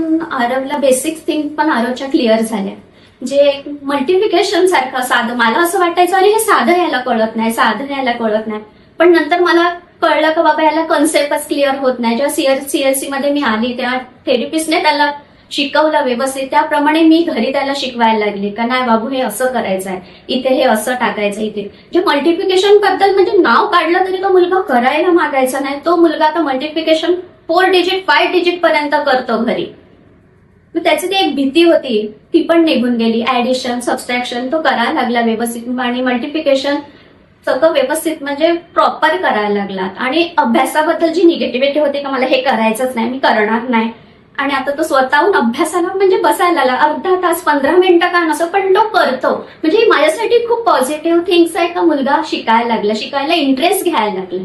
तेव्हापासून आरवला basic thing पण आरवच्या क्लिअर झाल्या. जे मल्टिप्लिकेशन सारखं साधं, मला असं वाटायचं अरे हे साधं यायला कळत नाही, साधं यायला कळत नाही. पण नंतर मला कळलं का बाबा याला कन्सेप्टच क्लिअर होत नाही. जेव्हा सीएलसी मध्ये मी आली तेव्हा थेरपिस्टने त्याला शिकवलं व्यवस्थित, त्याप्रमाणे मी घरी त्याला शिकवायला लागले का नाही बाबू हे असं करायचं आहे, इथे हे असं टाकायचं. इथे जे मल्टिप्लिकेशन बद्दल म्हणजे नाव काढलं तरी तो मुलगा करायला मागायचा नाही. तो मुलगा आता मल्टिप्लिकेशन 4 डिजिट 5 डिजिट पर्यंत करतो घरी. मग त्याची ती एक भीती होती ती पण निघून गेली. ऍडिशन सबस्ट्रॅक्शन तो करायला लागला व्यवस्थित आणि मल्टिप्लिकेशन सगळं व्यवस्थित म्हणजे प्रॉपर करायला लागला. आणि अभ्यासाबद्दल जी निगेटिव्हिटी होती का मला हे करायचंच नाही, मी करणार नाही, आणि आता तो स्वतःहून अभ्यासाला म्हणजे बसायला लागला. अर्धा तास 15 मिनिटं का नसो पण तो करतो. म्हणजे माझ्यासाठी खूप पॉझिटिव्ह थिंग्स आहे का मुलगा शिकायला लागला, शिकायला इंटरेस्ट घ्यायला लागला.